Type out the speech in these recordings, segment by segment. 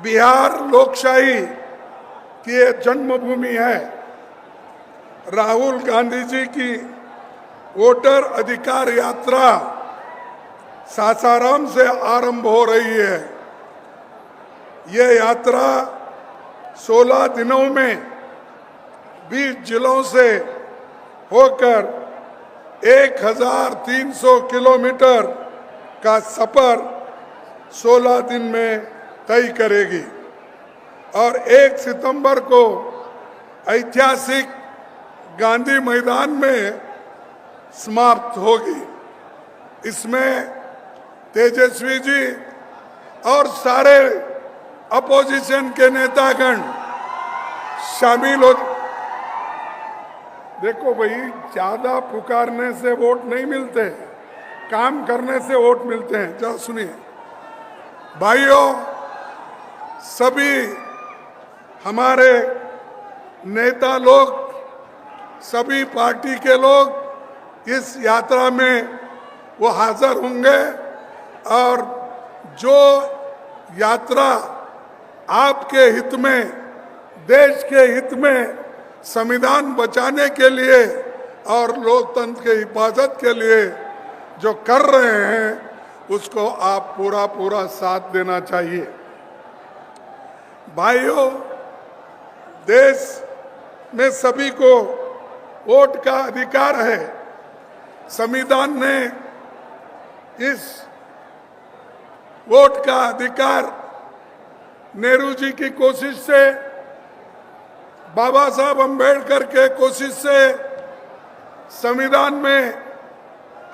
बिहार लोकशाही की ये जन्मभूमि है। राहुल गांधी जी की वोटर अधिकार यात्रा सासाराम से आरंभ हो रही है। ये यात्रा 16 दिनों में 20 जिलों से होकर 1300 किलोमीटर का सफर 16 दिन में तय करेगी और 1 सितंबर को ऐतिहासिक गांधी मैदान में समाप्त होगी। इसमें तेजस्वी जी और सारे अपोजिशन के नेतागण शामिल हो। देखो भाई, ज्यादा पुकारने से वोट नहीं मिलते, काम करने से वोट मिलते हैं। जरा सुनिए भाइयों, सभी हमारे नेता लोग, सभी पार्टी के लोग इस यात्रा में वो हाजिर होंगे और जो यात्रा आपके हित में, देश के हित में, संविधान बचाने के लिए और लोकतंत्र की हिफाजत के लिए जो कर रहे हैं, उसको आप पूरा साथ देना चाहिए। भाइयों, देश में सभी को वोट का अधिकार है। संविधान ने इस वोट का अधिकार नेहरू जी की कोशिश से, बाबा साहब अम्बेडकर के कोशिश से संविधान में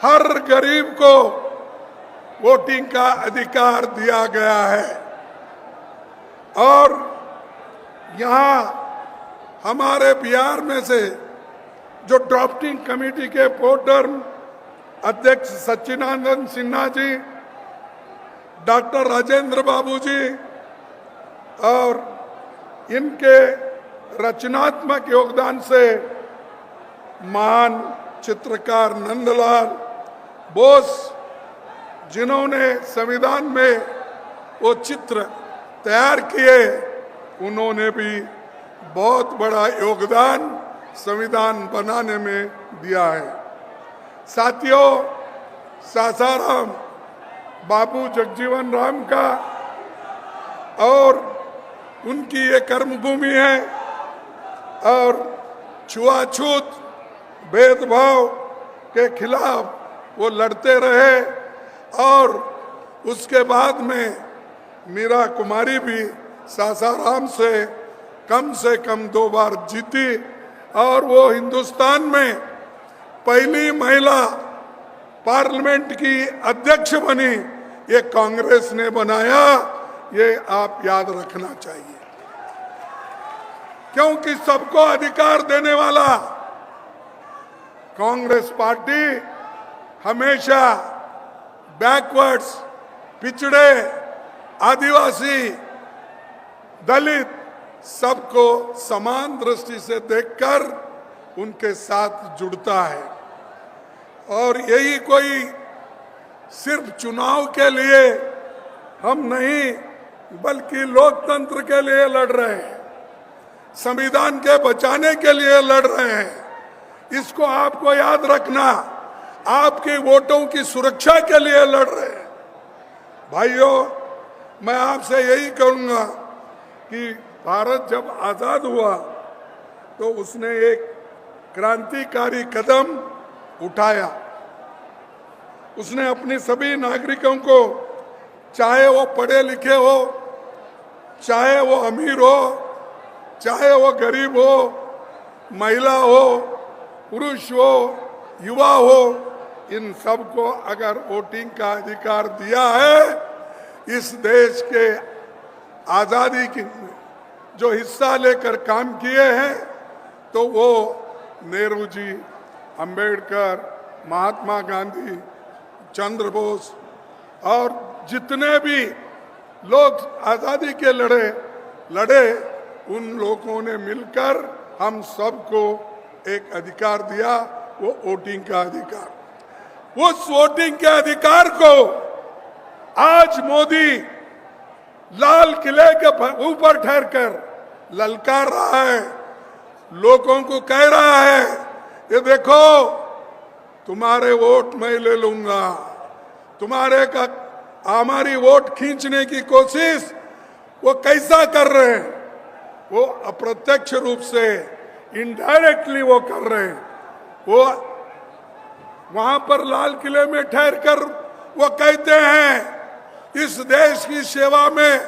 हर गरीब को वोटिंग का अधिकार दिया गया है। और यहाँ हमारे बिहार में से जो ड्राफ्टिंग कमेटी के प्रोटर्म अध्यक्ष सच्चिदानंद सिन्हा जी, डॉक्टर राजेंद्र बाबू जी और इनके रचनात्मक योगदान से महान चित्रकार नंदलाल बोस, जिन्होंने संविधान में वो चित्र तैयार किए, उन्होंने भी बहुत बड़ा योगदान संविधान बनाने में दिया है। साथियों, सासाराम बाबू जगजीवन राम का और उनकी ये कर्मभूमि है और छुआछूत भेदभाव के खिलाफ वो लड़ते रहे और उसके बाद में मीरा कुमारी भी सासाराम से कम 2 बार जीती और वो हिंदुस्तान में पहली महिला पार्लियामेंट की अध्यक्ष बनी। ये कांग्रेस ने बनाया, ये आप याद रखना चाहिए, क्योंकि सबको अधिकार देने वाला कांग्रेस पार्टी हमेशा बैकवर्ड्स, पिछड़े, आदिवासी, दलित सबको समान दृष्टि से देखकर उनके साथ जुड़ता है। और यही कोई सिर्फ चुनाव के लिए हम नहीं, बल्कि लोकतंत्र के लिए लड़ रहे हैं, संविधान के बचाने के लिए लड़ रहे हैं। इसको आपको याद रखना, आपके वोटों की सुरक्षा के लिए लड़ रहे हैं। भाइयों, मैं आपसे यही कहूंगा कि भारत जब आजाद हुआ तो उसने एक क्रांतिकारी कदम उठाया। उसने अपने सभी नागरिकों को, चाहे वो पढ़े लिखे हो, चाहे वो अमीर हो, चाहे वो गरीब हो, महिला हो, पुरुष हो, युवा हो, इन सबको अगर वोटिंग का अधिकार दिया है, इस देश के आजादी की जो हिस्सा लेकर काम किए हैं, तो वो नेहरू जी, अंबेडकर, महात्मा गांधी, चंद्र बोस और जितने भी लोग आजादी के लड़े, उन लोगों ने मिलकर हम सबको एक अधिकार दिया, वो वोटिंग का अधिकार। उस वोटिंग के अधिकार को आज मोदी लाल किले के ऊपर ठहरकर ललकार रहा है, लोगों को कह रहा है ये देखो तुम्हारे वोट मैं ले लूंगा, तुम्हारे का हमारी वोट खींचने की कोशिश वो कैसा कर रहे हैं, वो अप्रत्यक्ष रूप से इनडायरेक्टली वो कर रहे हैं। वो वहां पर लाल किले में ठहर कर वो कहते हैं इस देश की सेवा में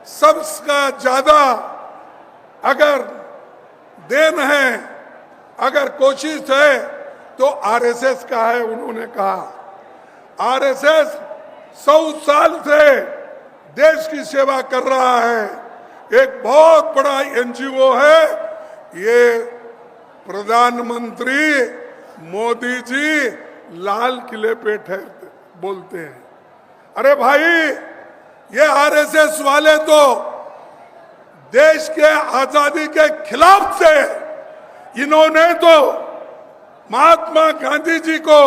सबसे ज्यादा अगर देन है, अगर कोशिश है तो आरएसएस का है। उन्होंने कहा आरएसएस 100 साल से देश की सेवा कर रहा है, एक बहुत बड़ा एनजीओ है। ये प्रधानमंत्री मोदी जी लाल किले पे ठहरते बोलते हैं। अरे भाई ये आरएसएस वाले तो देश के आजादी के खिलाफ थे। इन्होंने तो महात्मा गांधी जी को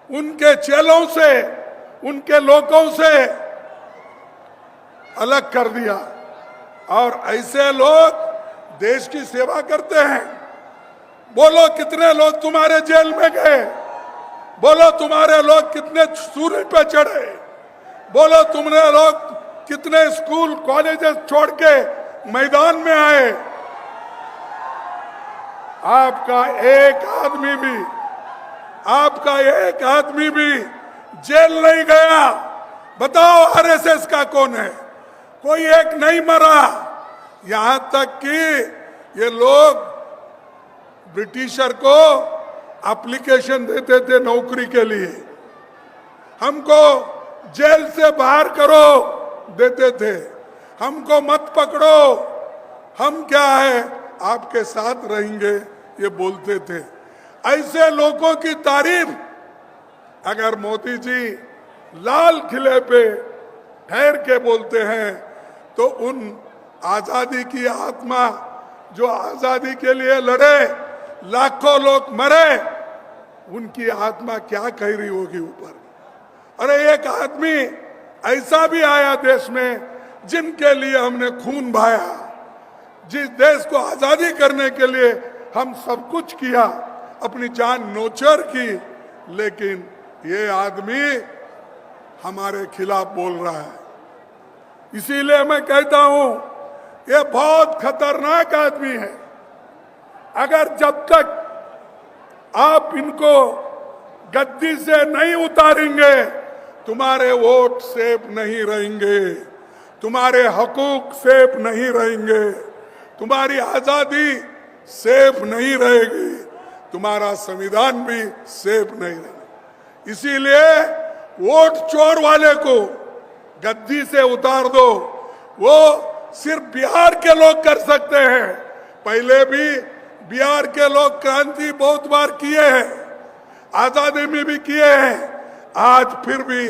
उनके चेलों से, उनके लोगों से अलग कर दिया। और ऐसे लोग देश की सेवा करते हैं। बोलो कितने लोग तुम्हारे जेल में गए, बोलो तुम्हारे लोग कितने सूरज पे चढ़े, बोलो तुमने लोग कितने स्कूल कॉलेजेस छोड़ के मैदान में आए। आपका एक आदमी भी जेल नहीं गया। बताओ आरएसएस का कौन है? कोई एक नहीं मरा। यहां तक कि ये लोग ब्रिटिशर को एप्लीकेशन देते थे नौकरी के लिए, हमको जेल से बाहर करो देते थे, हमको मत पकड़ो, हम क्या है आपके साथ रहेंगे, ये बोलते थे। ऐसे लोगों की तारीफ अगर मोदी जी लाल किले पे ठहर के बोलते हैं तो उन आजादी की आत्मा जो आजादी के लिए लड़े, लाखों लोग मरे, उनकी आत्मा क्या कह रही होगी ऊपर। अरे एक आदमी ऐसा भी आया देश में जिनके लिए हमने खून बहाया, जिस देश को आजादी करने के लिए हम सब कुछ किया, अपनी जान नोचर की, लेकिन ये आदमी हमारे खिलाफ बोल रहा है। इसीलिए मैं कहता हूं ये बहुत खतरनाक आदमी है। अगर जब तक आप इनको गद्दी से नहीं उतारेंगे, तुम्हारे वोट सेफ नहीं रहेंगे, तुम्हारे हकूक सेफ नहीं रहेंगे, तुम्हारी आजादी सेफ नहीं रहेगी, तुम्हारा संविधान भी सेफ नहीं रहेगा। इसीलिए वोट चोर वाले को गद्दी से उतार दो। वो सिर्फ बिहार के लोग कर सकते हैं। पहले भी बिहार के लोग क्रांति बहुत बार किए हैं, आजादी में भी किए हैं। आज फिर भी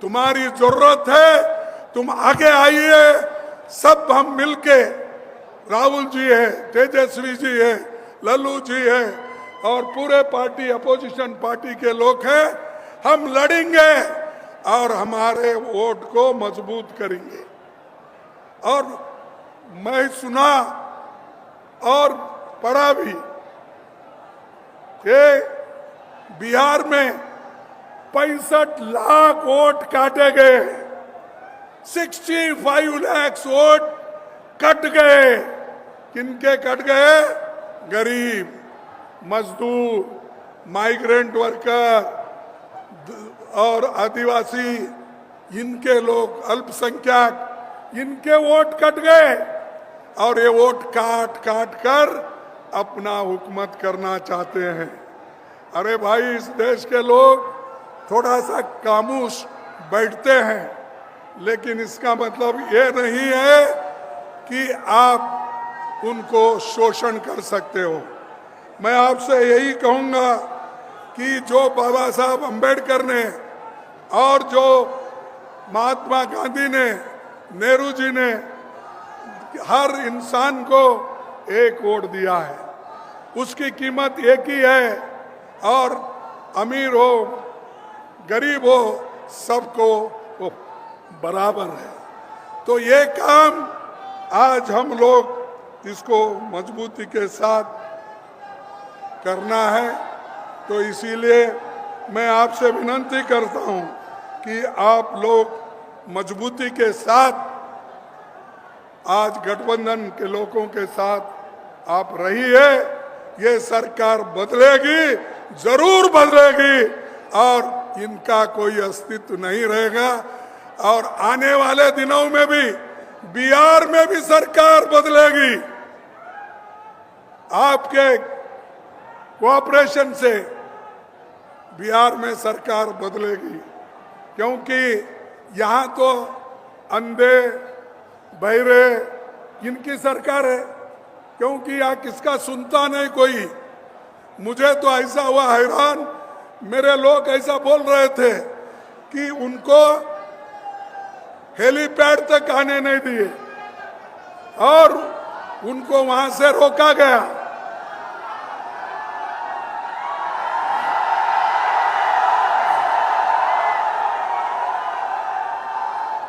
तुम्हारी जरूरत है, तुम आगे आइए। सब हम मिलके, राहुल जी है, तेजस्वी जी है, लल्लू जी है और पूरे पार्टी अपोजिशन पार्टी के लोग हैं, हम लड़ेंगे और हमारे वोट को मजबूत करेंगे। और मैं सुना और पढ़ा भी कि बिहार में 65 लाख वोट काटे गए, 65 लाख वोट कट गए। किनके कट गए? गरीब, मजदूर, माइग्रेंट वर्कर और आदिवासी, इनके लोग, अल्पसंख्यक, इनके वोट कट गए। और ये वोट काट काट कर अपना हुकूमत करना चाहते हैं। अरे भाई इस देश के लोग थोड़ा सा खामोश बैठते हैं, लेकिन इसका मतलब ये नहीं है कि आप उनको शोषण कर सकते हो। मैं आपसे यही कहूंगा कि जो बाबा साहब अंबेडकर ने और जो महात्मा गांधी ने, नेहरू जी ने हर इंसान को एक वोट दिया है, उसकी कीमत एक ही है। और अमीर हो, गरीब हो, सबको वो बराबर है। तो ये काम आज हम लोग इसको मजबूती के साथ करना है। तो इसीलिए मैं आपसे विनती करता हूं कि आप लोग मजबूती के साथ आज गठबंधन के लोगों के साथ आप रहिए। ये सरकार बदलेगी, जरूर बदलेगी और इनका कोई अस्तित्व नहीं रहेगा। और आने वाले दिनों में भी बिहार में भी सरकार बदलेगी। आपके कोऑपरेशन से बिहार में सरकार बदलेगी, क्योंकि यहाँ तो अंधे बहरे इनकी सरकार है, क्योंकि यहाँ किसका सुनता नहीं कोई। मुझे तो ऐसा हुआ हैरान, मेरे लोग ऐसा बोल रहे थे कि उनको हेलीपैड तक आने नहीं दिए और उनको वहां से रोका गया।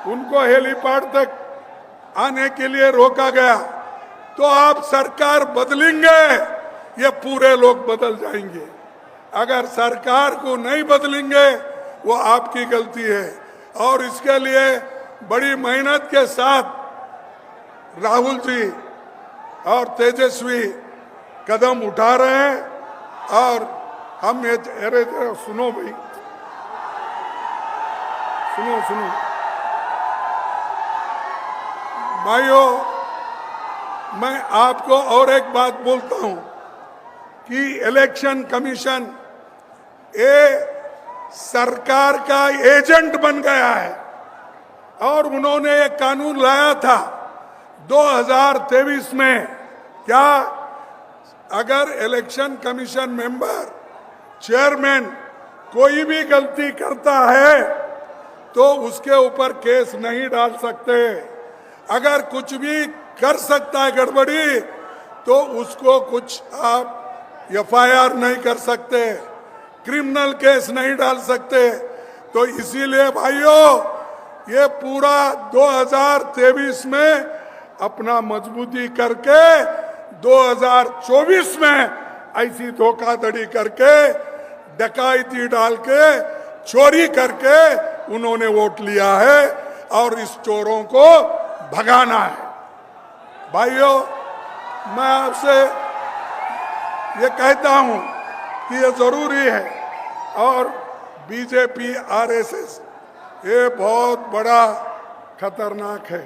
उनको हेलीपैड तक आने के लिए रोका गया। तो आप सरकार बदलेंगे, ये पूरे लोग बदल जाएंगे। अगर सरकार को नहीं बदलेंगे वो आपकी गलती है। और इसके लिए बड़ी मेहनत के साथ राहुल जी और तेजस्वी कदम उठा रहे हैं। और हम ये अरे सुनो भाई, सुनो भाइयों, मैं आपको और एक बात बोलता हूं कि इलेक्शन कमीशन ये सरकार का एजेंट बन गया है। और उन्होंने एक कानून लाया था 2023 में, क्या अगर इलेक्शन कमीशन मेंबर चेयरमैन कोई भी गलती करता है तो उसके ऊपर केस नहीं डाल सकते। अगर कुछ भी कर सकता है गड़बड़ी तो उसको कुछ आप एफआईआर नहीं कर सकते, क्रिमिनल केस नहीं डाल सकते। तो इसीलिए भाइयों, ये पूरा 2023 में अपना मजबूती करके 2024 में ऐसी धोखाधड़ी करके, डकैती डाल के, चोरी करके उन्होंने वोट लिया है और इस चोरों को भगाना है। भाइयों, मैं आपसे ये कहता हूं कि ये जरूरी है। और बीजेपी आरएसएस ये बहुत बड़ा खतरनाक है।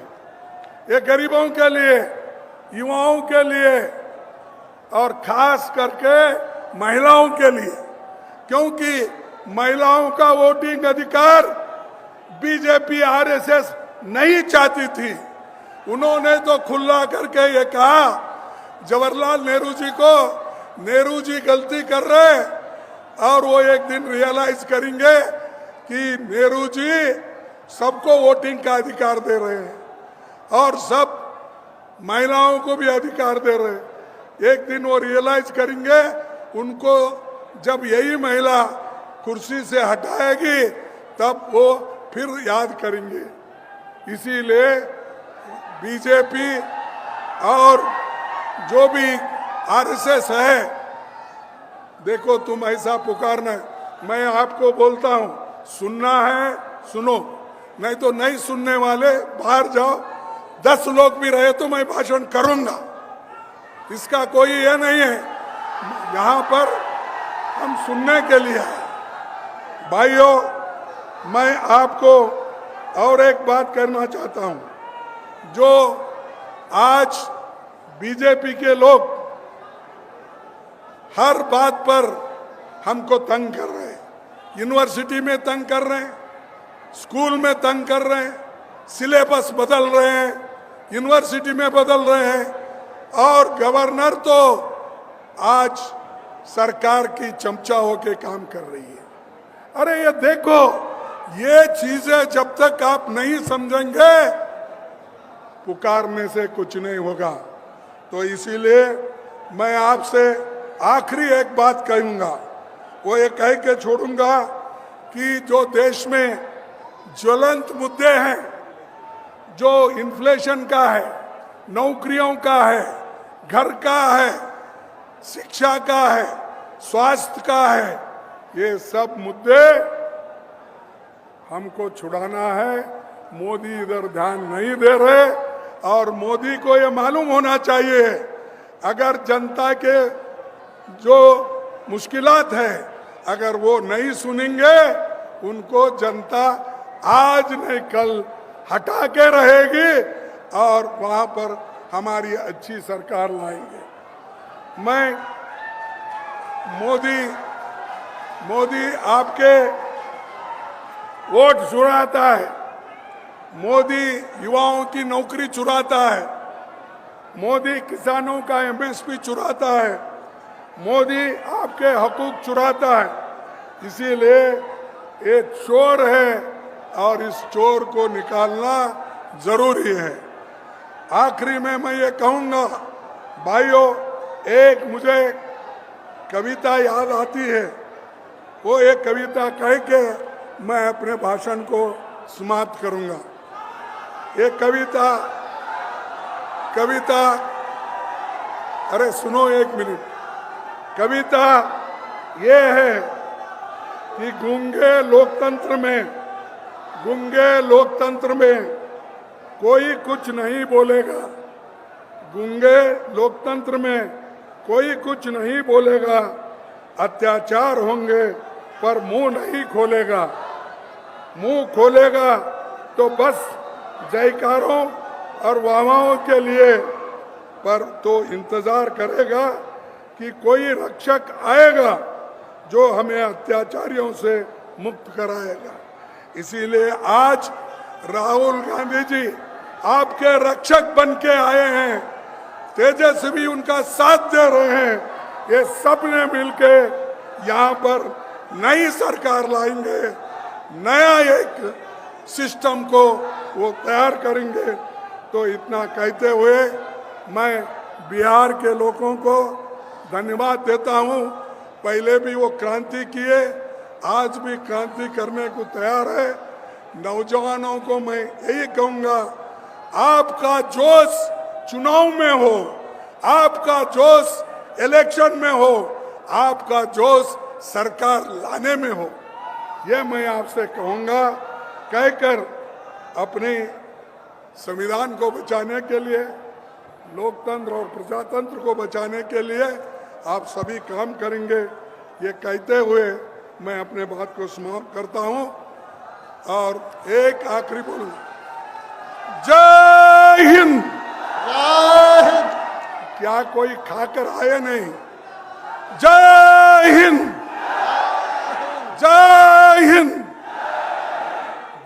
ये गरीबों के लिए, युवाओं के लिए और खास करके महिलाओं के लिए, क्योंकि महिलाओं का वोटिंग अधिकार बीजेपी आरएसएस नहीं चाहती थी। उन्होंने तो खुला करके ये कहा जवाहरलाल नेहरू जी को, नेहरू जी गलती कर रहे और वो एक दिन रियलाइज करेंगे कि नेहरू जी सबको वोटिंग का अधिकार दे रहे हैं और सब महिलाओं को भी अधिकार दे रहे हैं। एक दिन वो रियलाइज करेंगे, उनको जब यही महिला कुर्सी से हटाएगी तब वो फिर याद करेंगे। इसीलिए बीजेपी और जो भी आरएसएस है, देखो तुम ऐसा पुकारना, मैं आपको बोलता हूं, सुनना है सुनो, नहीं तो नहीं सुनने वाले बाहर जाओ। 10 लोग भी रहे तो मैं भाषण करूंगा, इसका कोई ये नहीं है। यहाँ पर हम सुनने के लिए हैं। भाइयों, मैं आपको और एक बात करना चाहता हूं। जो आज बीजेपी के लोग हर बात पर हमको तंग कर रहे हैं, यूनिवर्सिटी में तंग कर रहे हैं, स्कूल में तंग कर रहे हैं, सिलेबस बदल रहे हैं, यूनिवर्सिटी में बदल रहे हैं और गवर्नर तो आज सरकार की चमचा होके काम कर रही है। अरे ये देखो, ये चीजें जब तक आप नहीं समझेंगे पुकारने से कुछ नहीं होगा। तो इसीलिए मैं आपसे आखिरी एक बात कहूंगा, वो ये कह के छोड़ूंगा कि जो देश में ज्वलंत मुद्दे हैं, जो इन्फ्लेशन का है, नौकरियों का है, घर का है, शिक्षा का है, स्वास्थ्य का है, ये सब मुद्दे हमको छुड़ाना है। मोदी इधर ध्यान नहीं दे रहे और मोदी को ये मालूम होना चाहिए अगर जनता के जो मुश्किलात है अगर वो नहीं सुनेंगे उनको जनता आज नहीं कल हटा के रहेगी और वहां पर हमारी अच्छी सरकार लाएंगे। मैं मोदी आपके वोट चुराता है, मोदी युवाओं की नौकरी चुराता है, मोदी किसानों का एमएसपी चुराता है, मोदी आपके हकूक चुराता है। इसीलिए ये चोर है और इस चोर को निकालना जरूरी है। आखिरी में मैं ये कहूँगा भाइयों, एक मुझे कविता याद आती है, वो एक कविता कह के मैं अपने भाषण को समाप्त करूँगा। ये कविता अरे सुनो एक मिनट। कविता ये है कि गूंगे लोकतंत्र में कोई कुछ नहीं बोलेगा, गूंगे लोकतंत्र में कोई कुछ नहीं बोलेगा, अत्याचार होंगे पर मुंह नहीं खोलेगा, मुंह खोलेगा तो बस जयकारों और वाहवाहों के लिए, पर तो इंतजार करेगा कि कोई रक्षक आएगा जो हमें अत्याचारियों से मुक्त कराएगा। इसीलिए आज राहुल गांधी जी आपके रक्षक बन के आए हैं, तेजस्वी उनका साथ दे रहे हैं। ये सब ने मिलके यहाँ पर नई सरकार लाएंगे, नया एक सिस्टम को वो तैयार करेंगे। तो इतना कहते हुए मैं बिहार के लोगों को धन्यवाद देता हूँ। पहले भी वो क्रांति किए, आज भी क्रांति करने को तैयार है। नौजवानों को मैं यही कहूँगा, आपका जोश चुनाव में हो, आपका जोश इलेक्शन में हो, आपका जोश सरकार लाने में हो, ये मैं आपसे कहूँगा। कहकर अपने संविधान को बचाने के लिए, लोकतंत्र और प्रजातंत्र को बचाने के लिए आप सभी काम करेंगे, ये कहते हुए मैं अपने बात को समाप्त करता हूँ। और एक आखिरी बोलूँगा, जय हिंद। क्या कोई खाकर आए नहीं? जय हिंद, जय हिंद,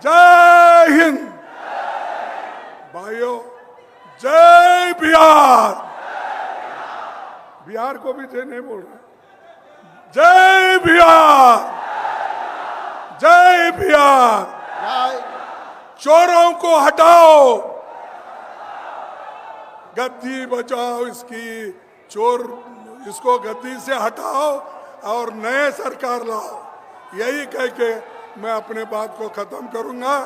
जय हिंद। भाइयों, जय बिहार। बिहार को भी जय नहीं बोल रहे। जय बिहार, जय बिहार। चोरों को हटाओ, गद्दी बचाओ, इसको गद्दी से हटाओ और नए सरकार लाओ। यही कह के मैं अपने बात को खत्म करूंगा।